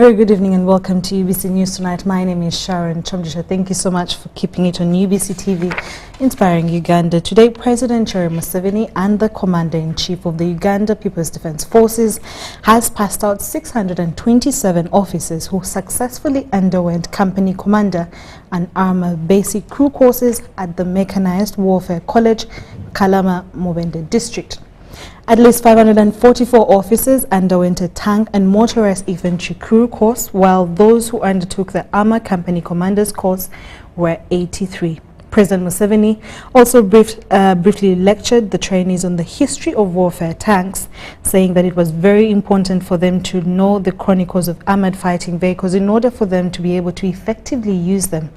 Very good evening and welcome to UBC News Tonight. My name is Sharon Kyomugisha. Thank you so much for keeping it on UBC TV, inspiring Uganda. Today, President Sharon Museveni and the Commander-in-Chief of the Uganda People's Defence Forces has passed out 627 officers who successfully underwent company commander and armor basic crew courses at the Mechanized Warfare College, Kalama, Mubende District. At least 544 officers underwent a tank and motorized infantry crew course, while those who undertook the armor company commander's course were 83. President Museveni also briefly lectured the trainees on the history of warfare tanks, saying that it was very important for them to know the chronicles of armored fighting vehicles in order for them to be able to effectively use them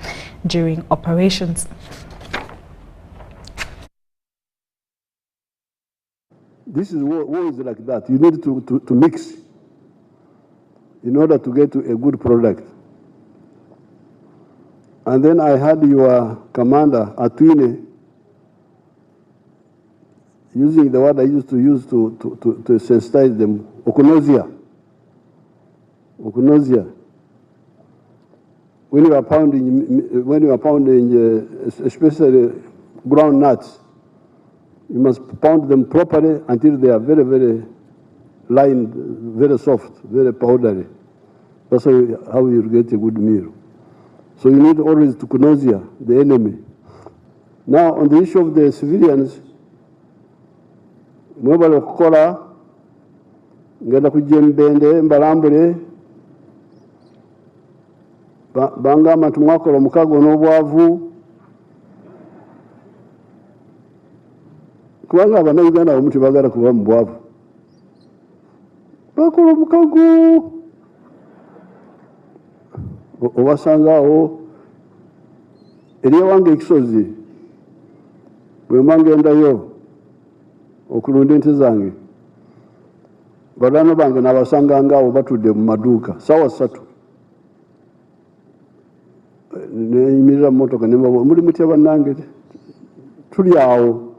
during operations. This is war is like that. You need to mix in order to get to a good product. And then I had your commander, Atwine, using the word I used to use to sensitize them, okunosia. Okunosia. When you are pounding, especially ground nuts, you must pound them properly until they are very, very lined, very soft, very powdery. That's how you get a good meal. So you need always to kunosia the enemy. Now, on the issue of the civilians, mwebale kukola ngenda kujembende mbalambule banga abantu mwakola mukago n'obwavu kubanga abannayuganda abamu tebagala kuba mu bwavu bakola omukago obasangaawo eri ewange ekisozi bwe mba ngendayo okulunda ente zange balwana bange n'abasangangaawo batudde mu maduuka ssaawa 3 neyimirira mu motoka nemaba muli mutya bannange tuli awo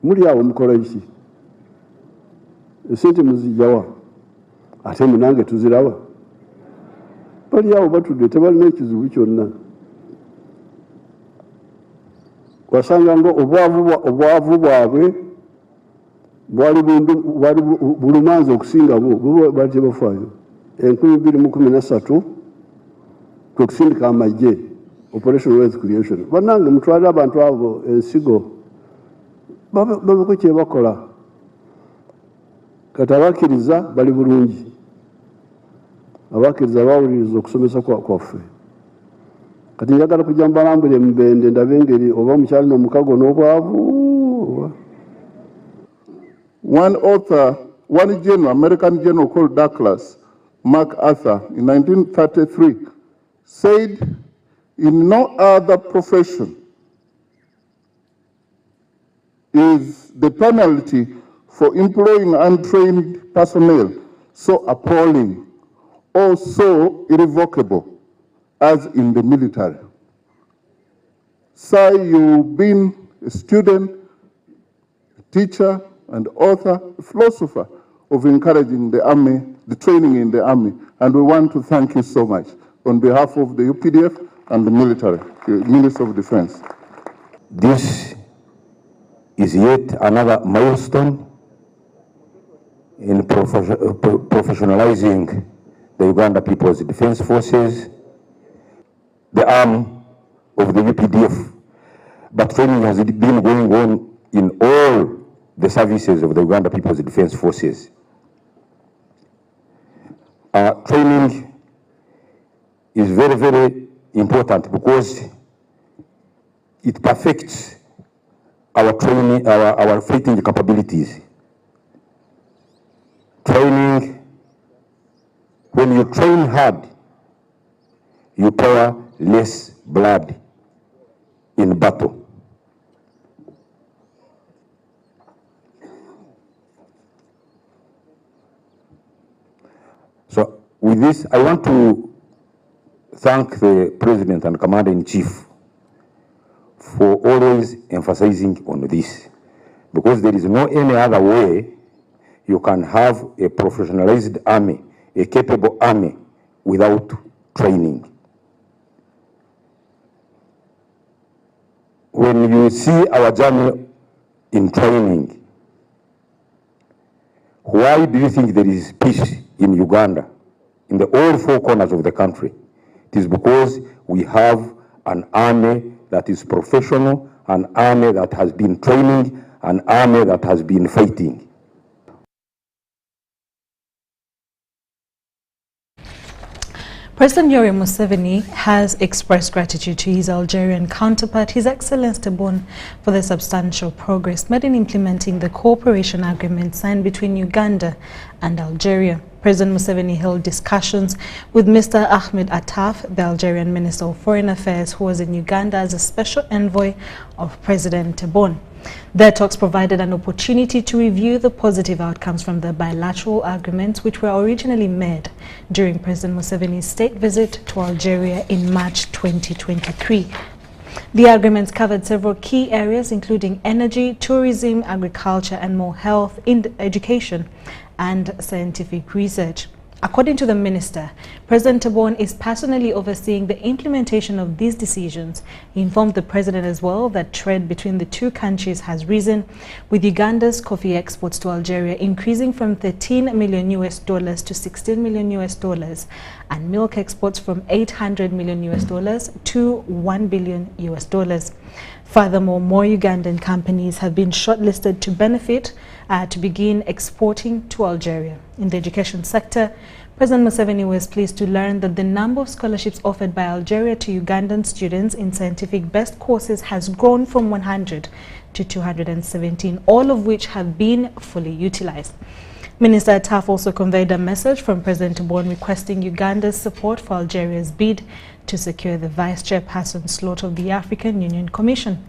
muri awo mukola iki esente muzijjawa ate munange tuzirawa bali awo batudde tebalina ekizibu kyonna wasanga ngo obwavu bwabwe bwali bulumanzi okusinga bo bali tebafaayo 2013 tukusindika amagye Operation Wealth Creation bannange mutwalire abantu abo ensigo babiko kyebakola kati abakkiriza bali bulungi abakkiriza bawuliriza okusomesa kwaffe kati njagala kujja mbalambule Mubende ndabe engeri oba mukyalina omukago n'obwavu. One general, American general called Douglas MacArthur in 1933 said, in no other profession is the penalty for employing untrained personnel so appalling or so irrevocable as in the military. Sir, you've been a student, a teacher, and author, a philosopher of encouraging the army, the training in the army, and we want to thank you so much on behalf of the UPDF and the military, the Minister of Defense. This is yet another milestone in professionalizing the Uganda People's Defence Forces, the arm of the UPDF. But training has been going on in all the services of the Uganda People's Defence Forces. Training is very, very important because it perfects our training, our fighting capabilities. Training, when you train hard, you pour less blood in battle. So with this, I want to thank the President and Commander-in-Chief for always emphasizing on this, because there is no any other way you can have a professionalized army a capable army without training. When you see our journey in training, why do you think there is peace in Uganda, in all four corners of the country? It is because we have an army that is professional, an army that has been training, an army that has been fighting. President Yoweri Museveni has expressed gratitude to his Algerian counterpart, His Excellency Tebboune, for the substantial progress made in implementing the cooperation agreement signed between Uganda and Algeria. President Museveni held discussions with Mr. Ahmed Attaf, the Algerian Minister of Foreign Affairs, who was in Uganda as a special envoy of President Tebboune. Their talks provided an opportunity to review the positive outcomes from the bilateral agreements which were originally made during President Museveni's state visit to Algeria in March 2023. The agreements covered several key areas including energy, tourism, agriculture and more health, education and scientific research. According to the minister, President Tebboune is personally overseeing the implementation of these decisions. He informed the president as well that trade between the two countries has risen, with Uganda's coffee exports to Algeria increasing from $13 million to $16 million, and milk exports from $800 million to $1 billion. Furthermore, more Ugandan companies have been shortlisted to benefit to begin exporting to Algeria. In the education sector, President Museveni was pleased to learn that the number of scholarships offered by Algeria to Ugandan students in scientific best courses has grown from 100 to 217, all of which have been fully utilized. Minister Attaf also conveyed a message from President Tebboune requesting Uganda's support for Algeria's bid to secure the vice chairperson slot of the African Union Commission.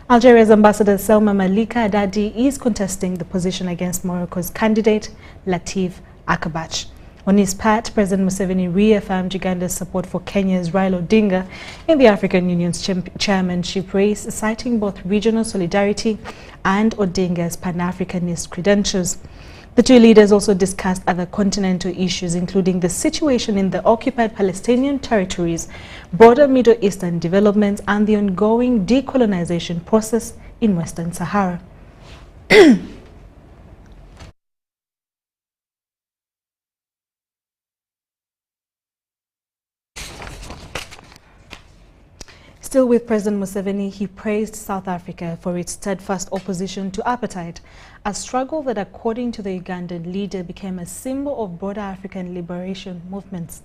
Algeria's Ambassador Selma Malika Adadi is contesting the position against Morocco's candidate Latif Akabach. On his part, President Museveni reaffirmed Uganda's support for Kenya's Raila Odinga in the African Union's chairmanship race, citing both regional solidarity and Odinga's Pan-Africanist credentials. The two leaders also discussed other continental issues, including the situation in the occupied Palestinian territories, broader Middle Eastern developments, and the ongoing decolonization process in Western Sahara. Still with President Museveni, he praised South Africa for its steadfast opposition to apartheid, a struggle that, according to the Ugandan leader, became a symbol of broader African liberation movements.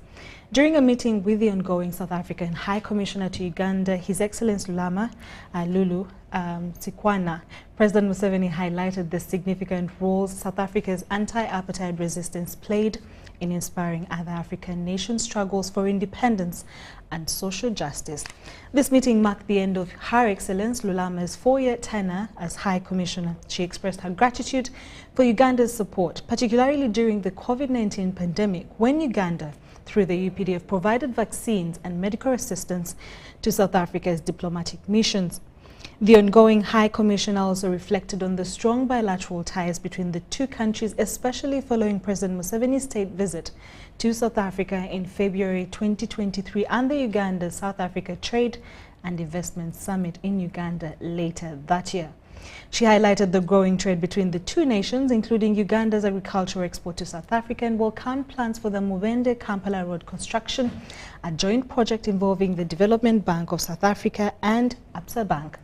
During a meeting with the ongoing South African High Commissioner to Uganda, His Excellency Lulu Sikwana, President Museveni highlighted the significant roles South Africa's anti-apartheid resistance played in inspiring other African nations' struggles for independence and social justice. This meeting marked the end of Her Excellency Lulama's 4-year tenure as High Commissioner. She expressed her gratitude for Uganda's support, particularly during the COVID-19 pandemic, when Uganda, through the UPDF, provided vaccines and medical assistance to South Africa's diplomatic missions. The ongoing High Commissioner also reflected on the strong bilateral ties between the two countries, especially following President Museveni's state visit to South Africa in February 2023 and the Uganda-South Africa Trade and Investment Summit in Uganda later that year. She highlighted the growing trade between the two nations, including Uganda's agricultural export to South Africa, and welcomed plans for the Mubende-Kampala Road construction, a joint project involving the Development Bank of South Africa and Absa Bank.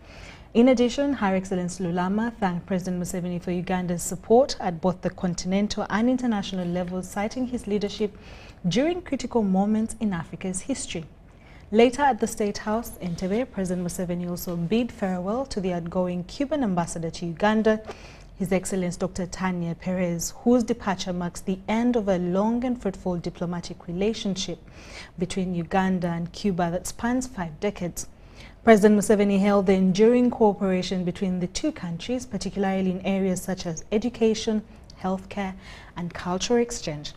In addition, Her Excellency Lulama thanked President Museveni for Uganda's support at both the continental and international levels, citing his leadership during critical moments in Africa's history. Later at the State House in Entebbe, President Museveni also bid farewell to the outgoing Cuban ambassador to Uganda, His Excellency Dr. Tania Perez, whose departure marks the end of a long and fruitful diplomatic relationship between Uganda and Cuba that spans 5 decades. President Museveni hailed the enduring cooperation between the two countries, particularly in areas such as education, healthcare, and cultural exchange.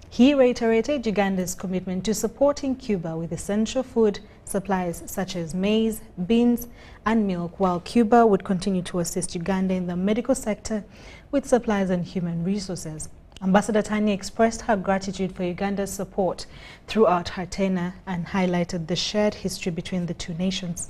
He reiterated Uganda's commitment to supporting Cuba with essential food supplies such as maize, beans, and milk, while Cuba would continue to assist Uganda in the medical sector with supplies and human resources. Ambassador Tanya expressed her gratitude for Uganda's support throughout her tenure and highlighted the shared history between the two nations.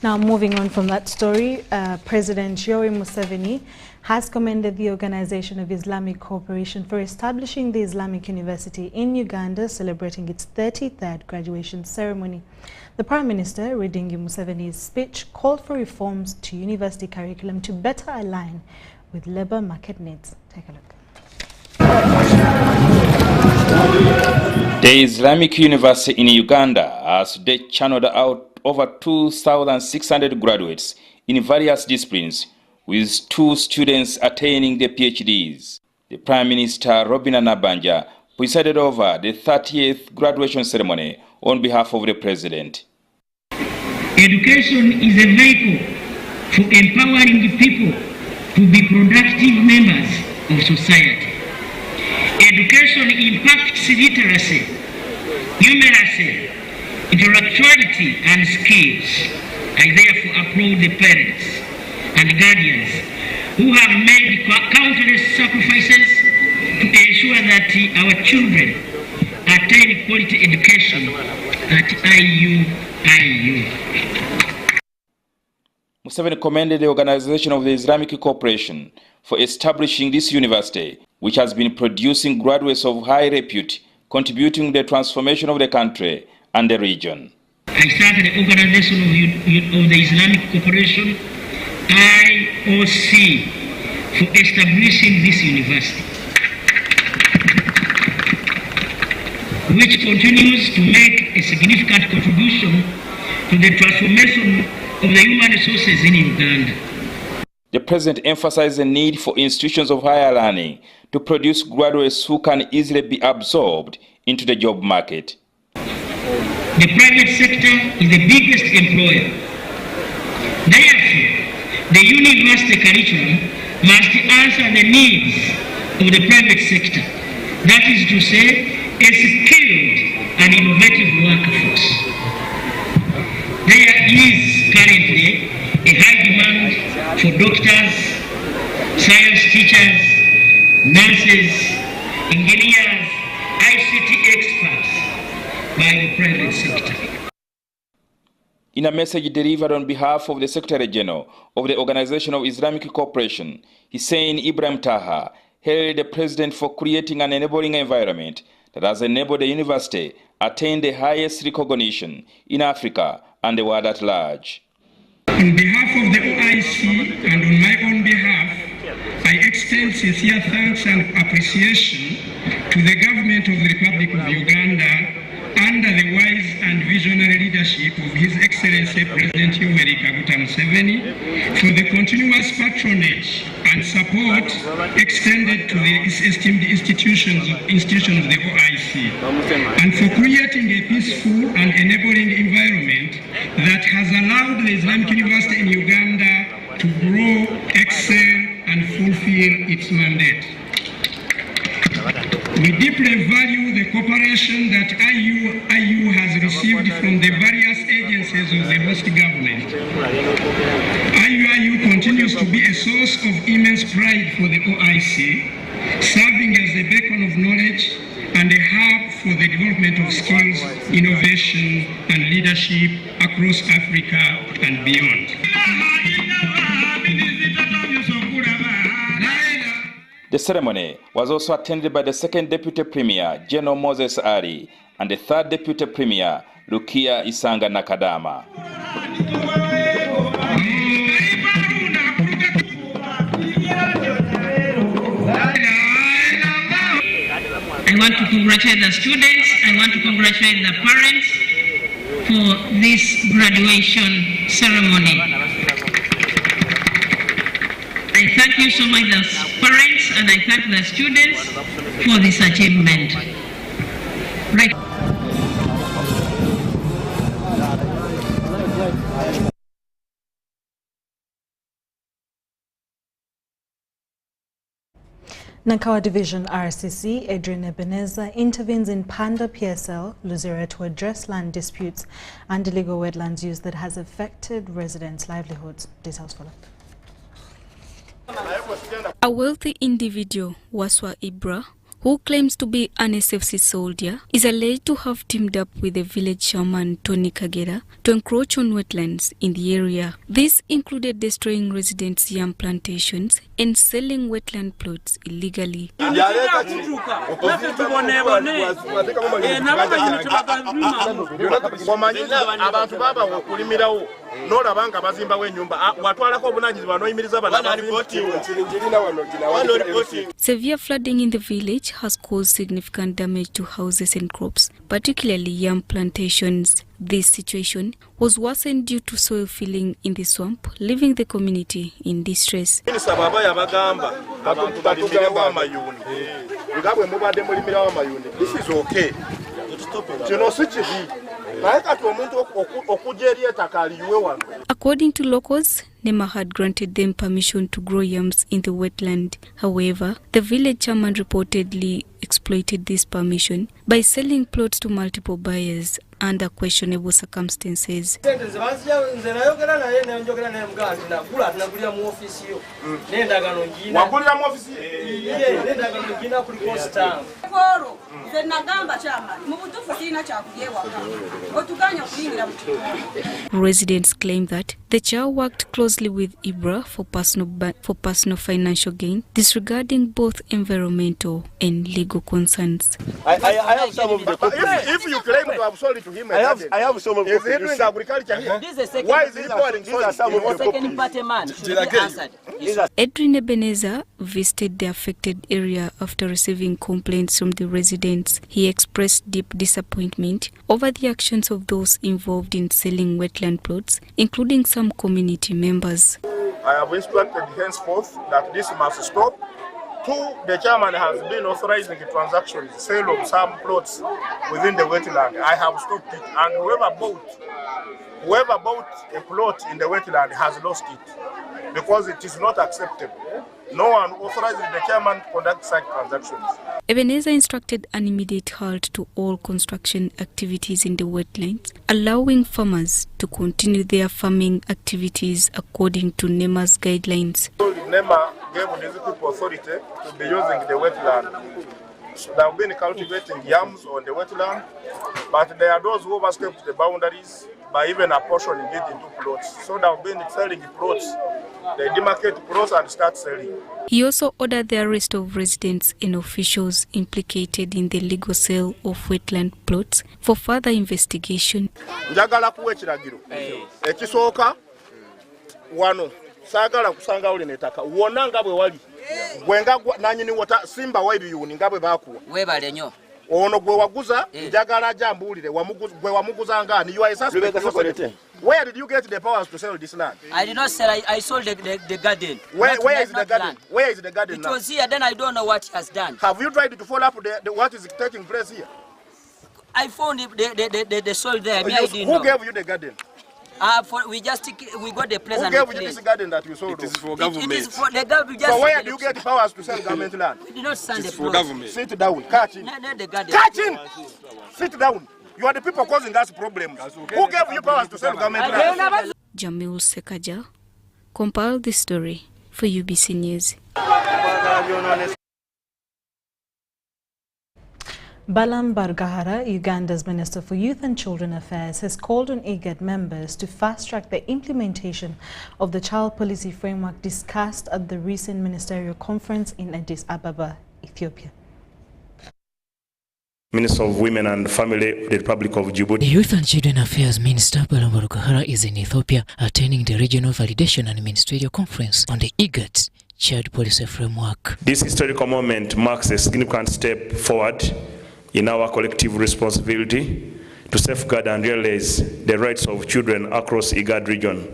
Now, moving on from that story, President Yoweri Museveni has commended the Organization of Islamic Cooperation for establishing the Islamic University in Uganda, celebrating its 33rd graduation ceremony. The Prime Minister, reading Museveni's speech, called for reforms to university curriculum to better align with labor market needs. Take a look. The Islamic University in Uganda has today channeled out over 2,600 graduates in various disciplines, with 2 students attaining their PhDs. The Prime Minister, Robina Nabanja, presided over the 30th graduation ceremony on behalf of the President. Education is a vehicle for empowering the people to be productive members of society. Education impacts literacy, numeracy, intellectuality and skills. I therefore applaud the parents and guardians who have made countless sacrifices to ensure that our children attain quality education at IUIU. Museveni commended the Organization of the Islamic Cooperation for establishing this university, which has been producing graduates of high repute, contributing to the transformation of the country and the region. I started the Organization of the Islamic Cooperation, IOC, for establishing this university, which continues to make a significant contribution to the transformation of the human resources in Uganda. The President emphasized the need for institutions of higher learning to produce graduates who can easily be absorbed into the job market. The private sector is the biggest employer. Therefore, the university curriculum must answer the needs of the private sector. That is to say, a skilled and innovative workforce. There is currently a high demand for doctors, science teachers, nurses, engineers, ICT experts by the private sector. In a message delivered on behalf of the Secretary General of the Organization of Islamic Cooperation, Hussein Ibrahim Taha hailed the President for creating an enabling environment that has enabled the university attain the highest recognition in Africa and the world at large. On behalf of the OIC and on my own behalf, I extend sincere thanks and appreciation to the government of the Republic of Uganda under the wise and visionary leadership of His Excellency President Yoweri Museveni for the continuous patronage and support extended to the esteemed institutions of the OIC, and for creating a peaceful and enabling environment that has allowed the Islamic University in Uganda to grow, excel, and fulfill its mandate. We deeply value the cooperation that IUIU has received from the various agencies of the host government. IUIU continues to be a source of immense pride for the OIC, serving as a beacon of knowledge and a hub for the development of skills, innovation, and leadership across Africa and beyond. The ceremony was also attended by the second Deputy Premier, General Moses Ali, and the third Deputy Premier, Lukia Isanga Nakadama. I want to congratulate the students, I want to congratulate the parents for this graduation ceremony. I thank you so much, the parents, and I thank the students for this achievement. Right. Nankawa Division RCC Adrian Ebenezer intervenes in Panda PSL, Luzera, to address land disputes and illegal wetlands use that has affected residents' livelihoods. Details follow. A wealthy individual, Waswa Ibra, who claims to be an SFC soldier, is alleged to have teamed up with the village shaman Tony Kagera to encroach on wetlands in the area. This included destroying residents' yam plantations and selling wetland plots illegally. Severe flooding in the village has caused significant damage to houses and crops, particularly yam plantations. This situation was worsened due to soil filling in the swamp, leaving the community in distress. This is okay. According to locals, NEMA had granted them permission to grow yams in the wetland. However, the village chairman reportedly exploited this permission by selling plots to multiple buyers under questionable circumstances. Residents claim that the chair worked closely with Ibra for personal financial gain, disregarding both environmental and legal concerns. I have some of the if you claim to have sold it to him, I have some of the copies. Agriculture here. Why is he pouring? These are some of the copies. Edwin Ebenezer visited the affected area after receiving complaints from the residents. He expressed deep disappointment over the actions of those involved in selling wetland plots, including some community members. I have instructed henceforth that this must stop. Two, the chairman has been authorizing the transactions, sale of some plots within the wetland. I have stopped it, and whoever bought a plot in the wetland has lost it because it is not acceptable. No one authorizes the chairman to conduct such transactions. Ebenezer instructed an immediate halt to all construction activities in the wetlands, allowing farmers to continue their farming activities according to NEMA's guidelines. NEMA gave these people authority to be using the wetland. So they have been cultivating yams on the wetland, but there are those who overstepped the boundaries by even apportioning it into plots. So they have been selling plots. They demarcate plots and start selling. He also ordered the arrest of residents and officials implicated in the legal sale of wetland plots for further investigation. Njagala kuwa ekiragiro. Ekisooka wano saagala kusanga uli netaka. Wonna nga bwe wali. Gwenga nanyini wata simba waibiyuni nga bwe bakuwa. Webale nnyo. Ono gwe waguza njagala jambuulire gwe wamuguza ngani. You are a suspect. Where did you get the powers to sell this land? I did not sell. I sold the garden. Where is the garden? Land. Where is the garden? It was here. Then I don't know what he has done. Have you tried to follow up what is taking place here? I found the soil there. Who gave you the garden? We got the place. Who gave you this garden that you sold? It is for government. It is for the government. So where do you get powers to sell government land? We did not send the for government. Sit down. Catch him. Catch him. Sit down. You are the people causing us problems. Who gave you powers to sell government land? Jamil Sekaja compiled this story for UBC News. Balam Bargahara, Uganda's Minister for Youth and Children Affairs, has called on IGAD members to fast-track the implementation of the child policy framework discussed at the recent ministerial conference in Addis Ababa, Ethiopia. Minister of Women and Family of the Republic of Djibouti. The Youth and Children Affairs Minister Balam Bargahara is in Ethiopia attending the Regional Validation and Ministerial Conference on the IGAD's Child Policy Framework. This historical moment marks a significant step forward in our collective responsibility to safeguard and realize the rights of children across IGAD region.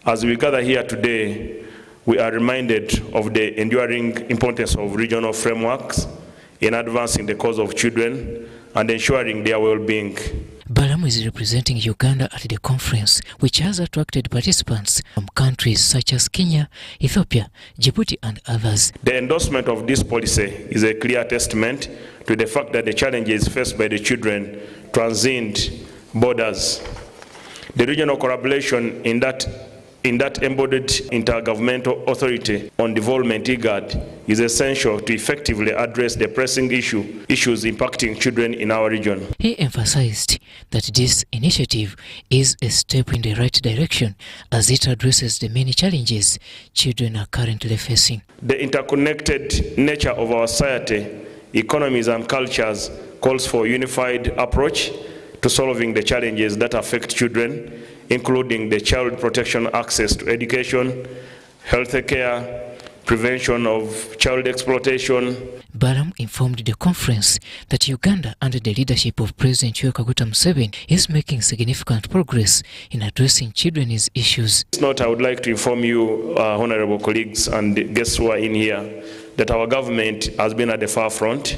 As we gather here today, we are reminded of the enduring importance of regional frameworks in advancing the cause of children and ensuring their well-being. Balam is representing Uganda at the conference, which has attracted participants from countries such as Kenya, Ethiopia, Djibouti, and others. The endorsement of this policy is a clear testament to the fact that the challenges faced by the children transcend borders. The regional collaboration in that in that embodied intergovernmental authority on development, IGAD, is essential to effectively address the pressing issues impacting children in our region. He emphasized that this initiative is a step in the right direction as it addresses the many challenges children are currently facing. The interconnected nature of our society, economies and cultures calls for a unified approach to solving the challenges that affect children, including the child protection access to education, health care, prevention of child exploitation. Baram informed the conference that Uganda, under the leadership of President Museveni, is making significant progress in addressing children's issues. This note, I would like to inform you, honorable colleagues and guests who are in here, that our government has been at the forefront.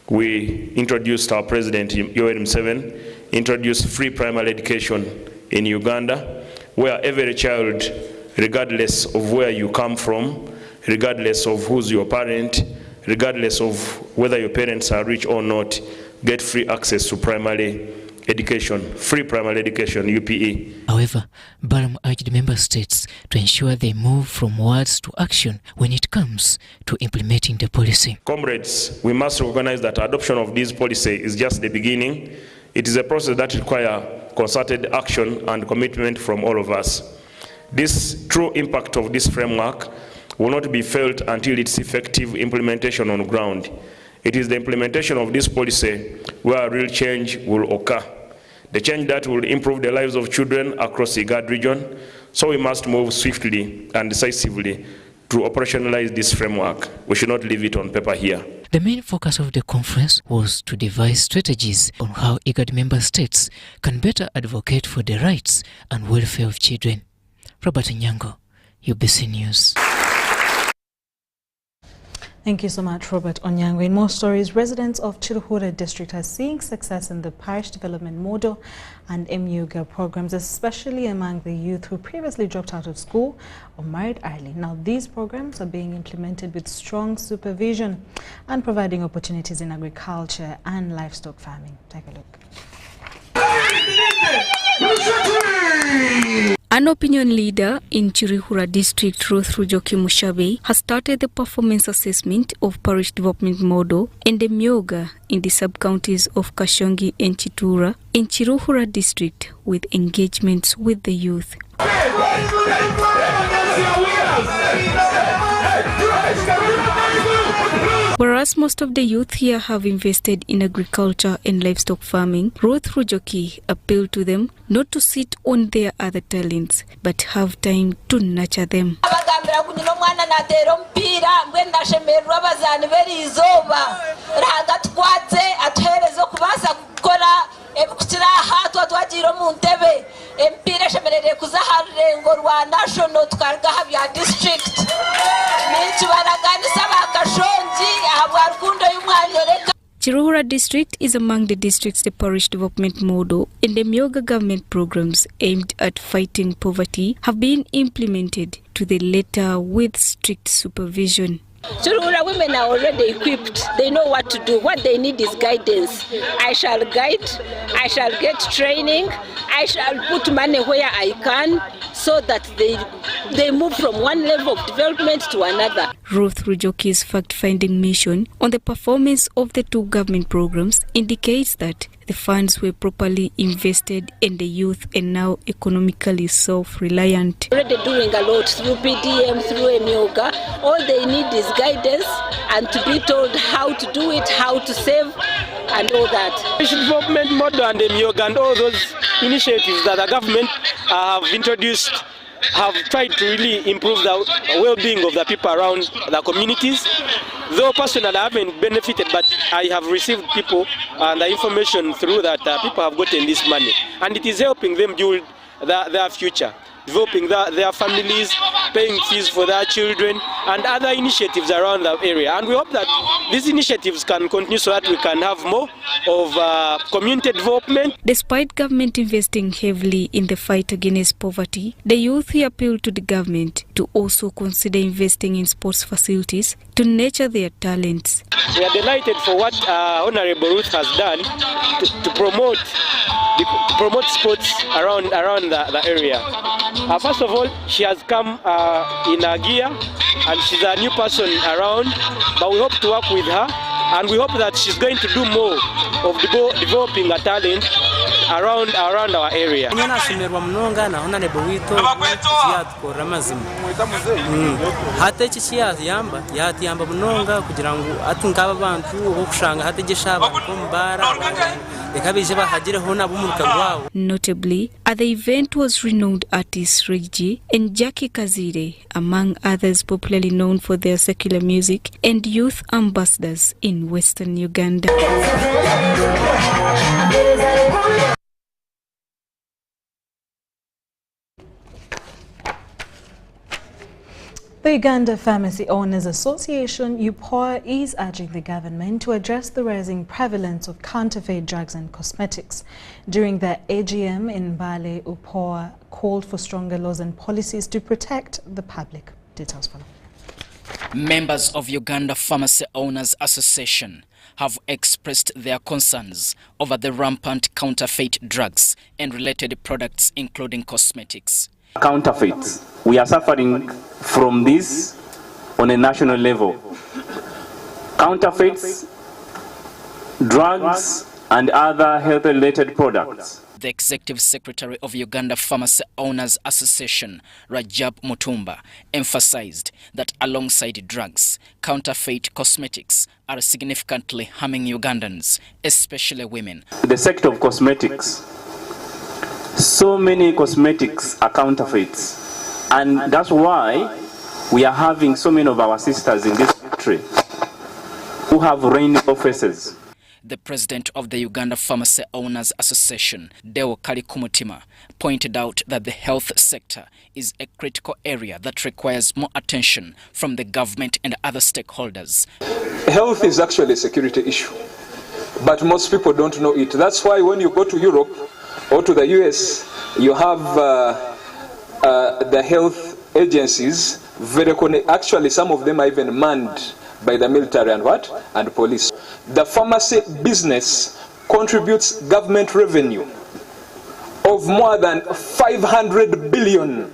We introduced, our President Museveni introduced free primary education in Uganda, where every child, regardless of where you come from, regardless of who's your parent, regardless of whether your parents are rich or not, get free access to primary education, free primary education, UPE. However, Baram urged member states to ensure they move from words to action when it comes to implementing the policy. Comrades, we must recognize that adoption of this policy is just the beginning. It is a process that requires concerted action and commitment from all of us. This true impact of this framework will not be felt until its effective implementation on the ground. It is the implementation of this policy where real change will occur. The change that will improve the lives of children across the IGAD region, so we must move swiftly and decisively to operationalize this framework. We should not leave it on paper here. The main focus of the conference was to devise strategies on how IGAD member states can better advocate for the rights and welfare of children. Robert Nyango, UBC News. Thank you so much, Robert Onyango. In more stories, residents of Chiruhura district are seeing success in the parish development model and MUGA programs, especially among the youth who previously dropped out of school or married early. Now, these programs are being implemented with strong supervision and providing opportunities in agriculture and livestock farming. Take a look. An opinion leader in Chiruhura district, Sharon Kyomugisha, has started the performance assessment of parish development model and the Myoga in the sub-counties of Kashongi and Chitura in Chiruhura district with engagements with the youth. Whereas most of the youth here have invested in agriculture and livestock farming, Ruth Rujoki appealed to them not to sit on their other talents, but have time to nurture them. Chiruhura district is among the districts the parish development model and the Myoga government programs aimed at fighting poverty have been implemented to the letter with strict supervision. Chiruhura women are already equipped. They know what to do. What they need is guidance. I shall guide. I shall get training. I shall put money where I can so that they move from one level of development to another. Ruth Rujoki's fact-finding mission on the performance of the two government programs indicates that the funds were properly invested and the youth are now economically self-reliant. Already doing a lot through PDM, through Myoga. All they need is guidance and to be told how to do it, how to save and all that. The development model and the Myoga and all those initiatives that the government have introduced have tried to really improve the well-being of the people around the communities. Though personally I haven't benefited, but I have received people and the information through that people have gotten this money. And it is helping them build their future, developing their families, paying fees for their children, and other initiatives around the area. And we hope that these initiatives can continue so that we can have more of community development. Despite government investing heavily in the fight against poverty, the youth here appealed to the government to also consider investing in sports facilities to nurture their talents. we are delighted for what Honorable Ruth has done to promote sports around the area. First of all, she has come in a gear, and she's a new person around, but we hope to work with her, and we hope that she's going to do more of developing a talent around our area. Hata chiya yamba yamba munonga kugira ngo ati ngaba bantu okushanga hata gishaba kombara ekabije bahagire hona bumuruka gwawo. Notably, at the event was renowned artist Reggie and Jackie Kazire, among others popularly known for their secular music and youth ambassadors in Western Uganda. The Uganda Pharmacy Owners Association, UPOA, is urging the government to address the rising prevalence of counterfeit drugs and cosmetics. During their AGM in Mbale, UPOA called for stronger laws and policies to protect the public. Details follow. Members of Uganda Pharmacy Owners Association have expressed their concerns over the rampant counterfeit drugs and related products, including cosmetics. Counterfeits. We are suffering from this on a national level. Counterfeits, drugs, and other health-related products. The Executive Secretary of Uganda Pharmacy Owners Association, Rajab Mutumba, emphasized that alongside drugs, counterfeit cosmetics are significantly harming Ugandans, especially women. The sector of cosmetics. So many cosmetics are counterfeits, and that's why we are having so many of our sisters in this country who have rainbow faces. The president of the Uganda Pharmacy Owners Association, Deo Kalikumutima, pointed out that the health sector is a critical area that requires more attention from the government and other stakeholders. Health is actually a security issue, but most people don't know it. That's why when you go to Europe or to the US, you have the health agencies, actually some of them are even manned by the military and police. The pharmacy business contributes government revenue of more than 500 billion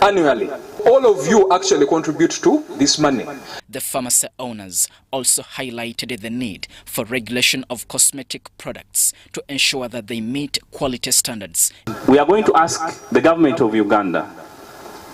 annually. All of you actually contribute to this money. The pharmacy owners also highlighted the need for regulation of cosmetic products to ensure that they meet quality standards. We are going to ask the government of Uganda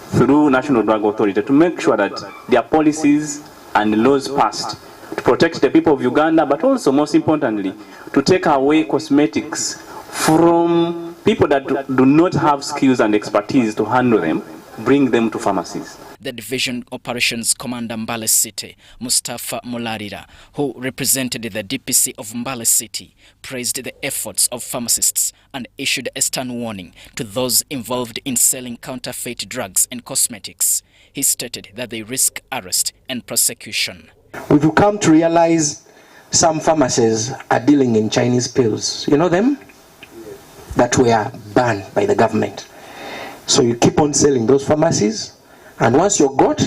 through National Drug Authority to make sure that their policies and laws passed to protect the people of Uganda, but also most importantly to take away cosmetics from people that do not have skills and expertise to handle them, bring them to pharmacies. The Division Operations Commander Mbale City, Mustafa Mularira, who represented the DPC of Mbale City, praised the efforts of pharmacists and issued a stern warning to those involved in selling counterfeit drugs and cosmetics. He stated that they risk arrest and prosecution. We've come to realize some pharmacies are dealing in Chinese pills. You know them? That were banned by the government. So you keep on selling those pharmacies, and once you're got,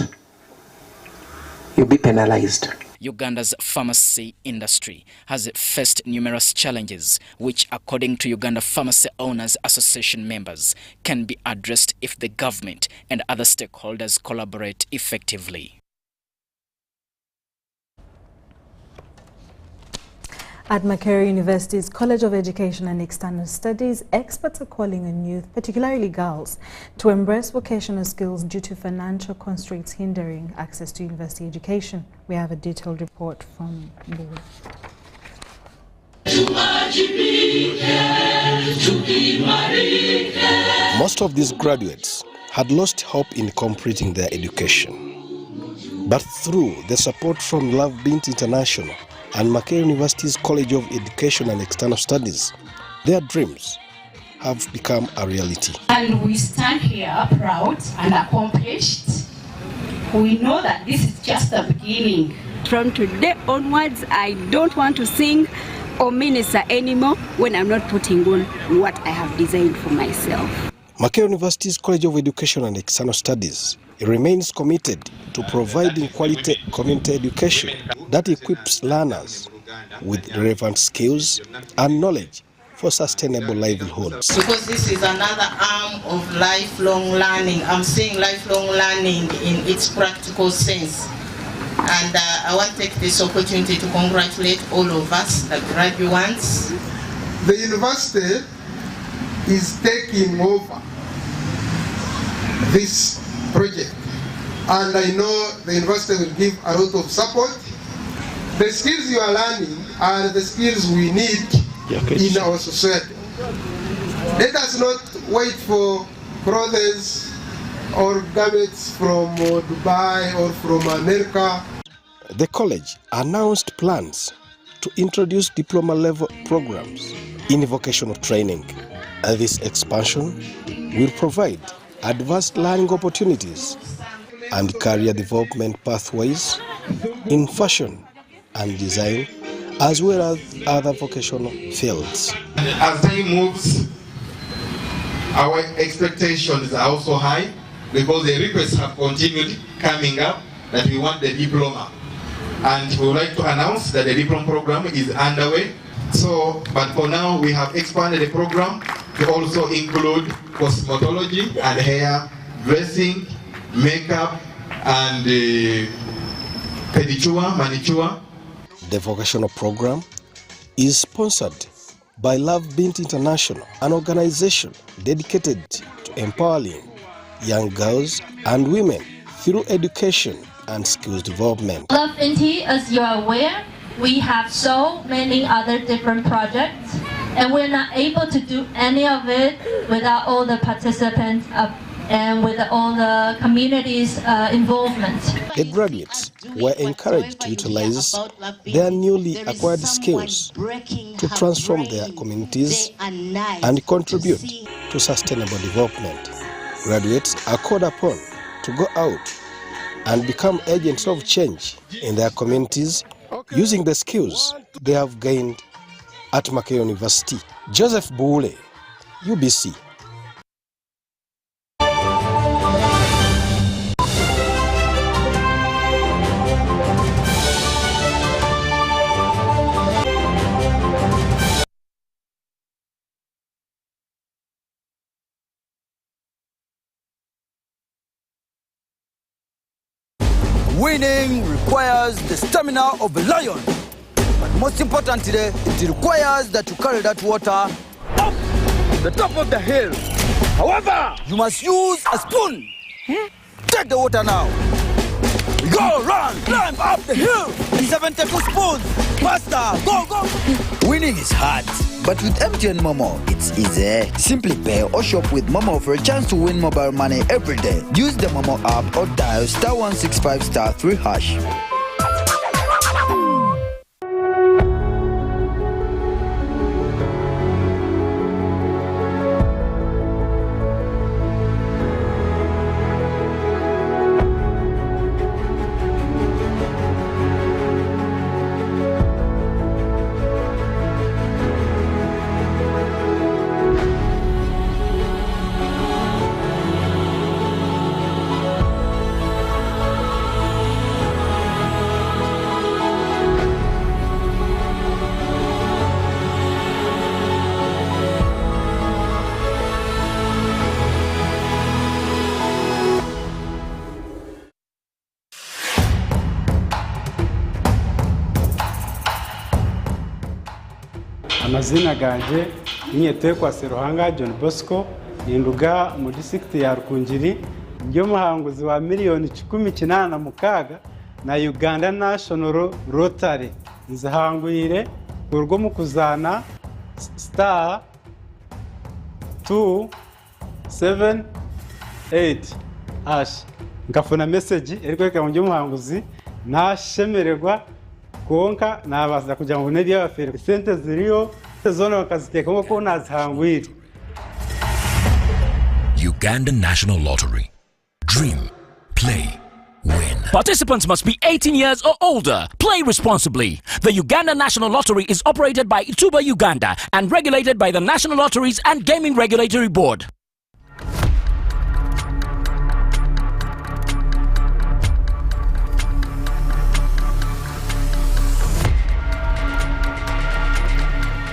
you'll be penalized. Uganda's pharmacy industry has faced numerous challenges, which, according to Uganda Pharmacy Owners Association members, can be addressed if the government and other stakeholders collaborate effectively. At Makerere University's College of Education and External Studies, experts are calling on youth, particularly girls, to embrace vocational skills due to financial constraints hindering access to university education. We have a detailed report from Mbulu. Most of these graduates had lost hope in completing their education. But through the support from Love Bint International and Makerere University's College of Education and External Studies, their dreams have become a reality. And we stand here proud and accomplished. We know that this is just the beginning. From today onwards, I don't want to sing or minister anymore when I'm not putting on what I have designed for myself. Makerere University's College of Education and External Studies remains committed to providing quality community education that equips learners with relevant skills and knowledge for sustainable livelihoods. Because this is another arm of lifelong learning. I'm seeing lifelong learning in its practical sense. And I want to take this opportunity to congratulate all of us, the graduates. The university is taking over this project, and I know the university will give a lot of support. The skills you are learning are the skills we need in our society. Let us not wait for clothes or garments from Dubai or from America. The college announced plans to introduce diploma-level programs in vocational training. And this expansion will provide advanced learning opportunities and career development pathways in fashion and design, as well as other vocational fields. As time moves, our expectations are also high because the requests have continued coming up that we want the diploma. And we would like to announce that the diploma program is underway. But for now, we have expanded the program to also include cosmetology and hair dressing, makeup, and pedicure, manicure. The vocational program is sponsored by Love Bint International, an organization dedicated to empowering young girls and women through education and skills development. Love Bint, as you are aware, we have so many other different projects, and we're not able to do any of it without all the participants and with all the community's involvement. The graduates were encouraged to utilize their newly acquired skills to transform their communities and contribute to sustainable development. Graduates are called upon to go out and become agents of change in their communities using the skills they have gained at Mackay University. Joseph Bule, UBC. Winning requires the stamina of a lion. But most importantly, it requires that you carry that water up the top of the hill. However, you must use a spoon. Take the water now. Go, run, climb up the hill. 72 spoons. Faster, go, go. Winning is hard, but with MTN Momo, it's easy. Simply pay or shop with Momo for a chance to win mobile money every day. Use the Momo app or dial *165*3#. Amazina ganje Nyetekwa Seruhanga John Bosco Ninduga mu district ya Rukungiri byo muhanguzi wa miliyoni 16 na Uganda National Rotary nzahangwire urwo mu kuzana star 278 hash ngafuna message eriko mu muhanguzi nashemererwa konka nabaza kugira ngo nedi y'abafere sente ziriyo zone bakaziteka ngo nazihangwira. Uganda National Lottery. Dream, play, win. Participants must be 18 years or older. Play responsibly. The Uganda National Lottery is operated by Ituba Uganda and regulated by the National Lotteries and Gaming Regulatory Board.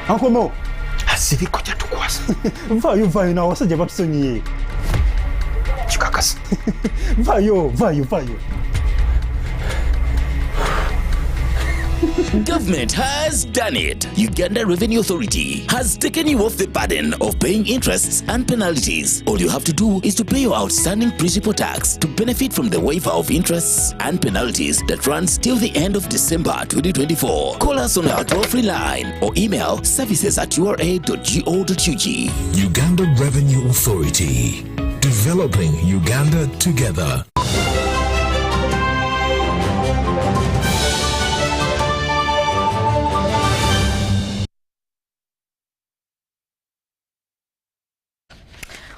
Uncle Mo. Asibiko chatukwasa. Vayo na wasajja batusonyiye. Chikakasi. Vayo. Government has done it. Uganda Revenue Authority has taken you off the burden of paying interests and penalties. All you have to do is to pay your outstanding principal tax to benefit from the waiver of interests and penalties that runs till the end of December 2024. Call us on our toll-free line or email services@ura.go.ug. Uganda Revenue Authority. Developing Uganda together.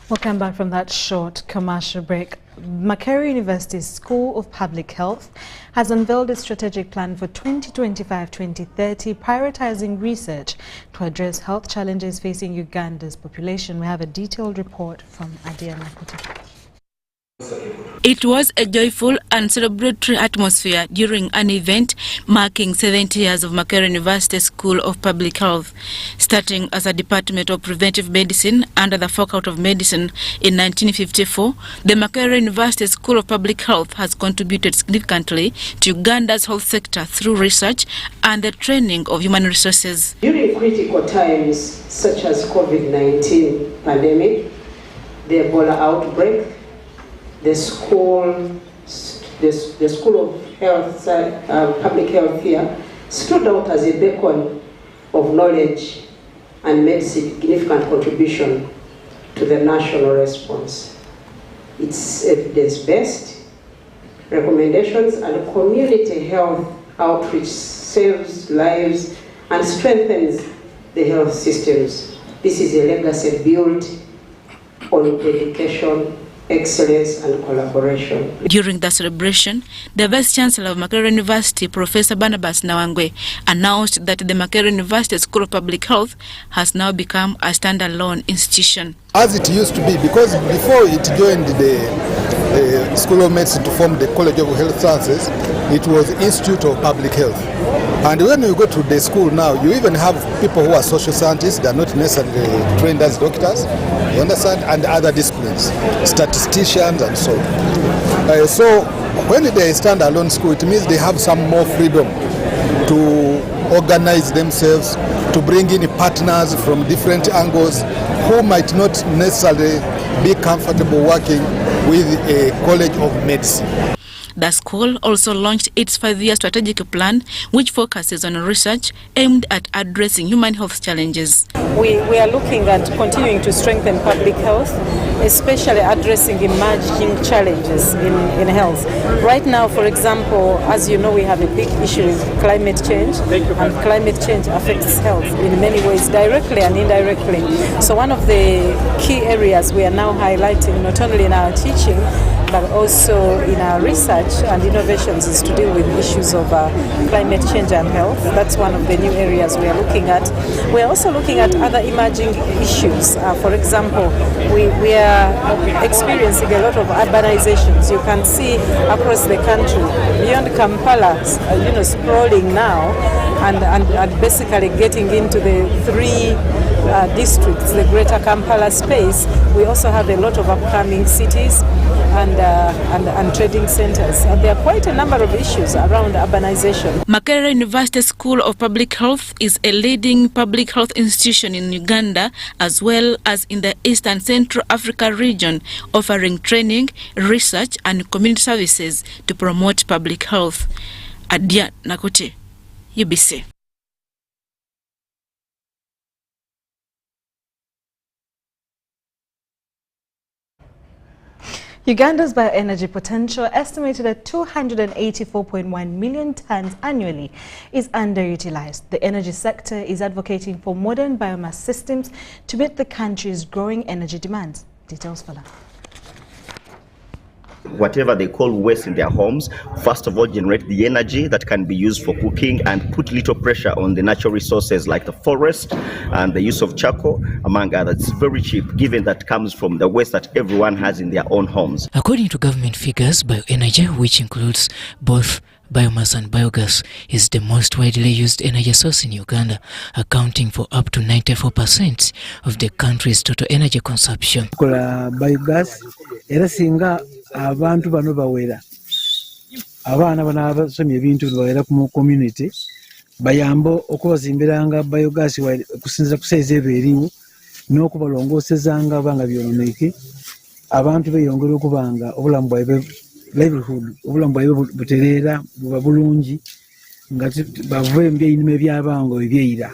Welcome back from that short commercial break. Makerere University's School of Public Health has unveiled a strategic plan for 2025-2030, prioritizing research to address health challenges facing Uganda's population. We have a detailed report from Adia Nakuta. It was a joyful and celebratory atmosphere during an event marking 70 years of Makerere University School of Public Health. Starting as a Department of Preventive Medicine under the Faculty of Medicine in 1954, the Makerere University School of Public Health has contributed significantly to Uganda's health sector through research and the training of human resources. During critical times such as COVID-19 pandemic, the Ebola outbreak, the School of Health, Public Health here stood out as a beacon of knowledge and made significant contribution to the national response. Its evidence-based recommendations and community health outreach saves lives and strengthens the health systems. This is a legacy built on dedication, excellence and collaboration. During the celebration, the Vice Chancellor of Makerere University, Professor Barnabas Nawangwe, announced that the Makerere University School of Public Health has now become a standalone institution. As it used to be, because before it joined the School of Medicine to form the College of Health Sciences, it was Institute of Public Health. And when you go to the school now, you even have people who are social scientists, they are not necessarily trained as doctors, you understand, and other disciplines, statisticians and so on. So when they stand alone school, it means they have some more freedom to organize themselves, to bring in partners from different angles who might not necessarily be comfortable working with a college of medicine. The school also launched its 5-year strategic plan, which focuses on research aimed at addressing human health challenges. We are looking at continuing to strengthen public health, especially addressing emerging challenges in health. Right now, for example, as you know, we have a big issue with climate change, and climate change affects health in many ways, directly and indirectly. So one of the key areas we are now highlighting, not only in our teaching, but also in our research and innovations, is to deal with issues of climate change and health. That's one of the new areas we are looking at. We are also looking at other emerging issues. For example, we are experiencing a lot of urbanizations. You can see across the country, beyond Kampala, sprawling now, and basically getting into the 3 districts, the greater Kampala space. We also have a lot of upcoming cities and trading centers. And there are quite a number of issues around urbanization. Makerere University School of Public Health is a leading public health institution in Uganda as well as in the East and Central Africa region, offering training, research and community services to promote public health. Adia Nakote, UBC. Uganda's bioenergy potential, estimated at 284.1 million tons annually, is underutilized. The energy sector is advocating for modern biomass systems to meet the country's growing energy demands. Details follow. Whatever they call waste in their homes, first of all generate the energy that can be used for cooking and put little pressure on the natural resources like the forest and the use of charcoal, among others. It's very cheap given that comes from the waste that everyone has in their own homes. According to government figures, bioenergy, which includes both Biomass and biogas is the most widely used energy source in Uganda, accounting for up to 94% of the country's total energy consumption. Biogas era singa abantu bano bawera abaana bano abasomye ebintu bawera mu community bayambo okubazimbiranga biogas kusinza kusaiza ebo eriwo n'okubalongoosezanga banga byononeke abantu beyongera okubanga obulamu bwabwe livelihood obulamu bwabwe butereera buba bulungi nga bavuye mu byeyinima ebyabango ebyeyira.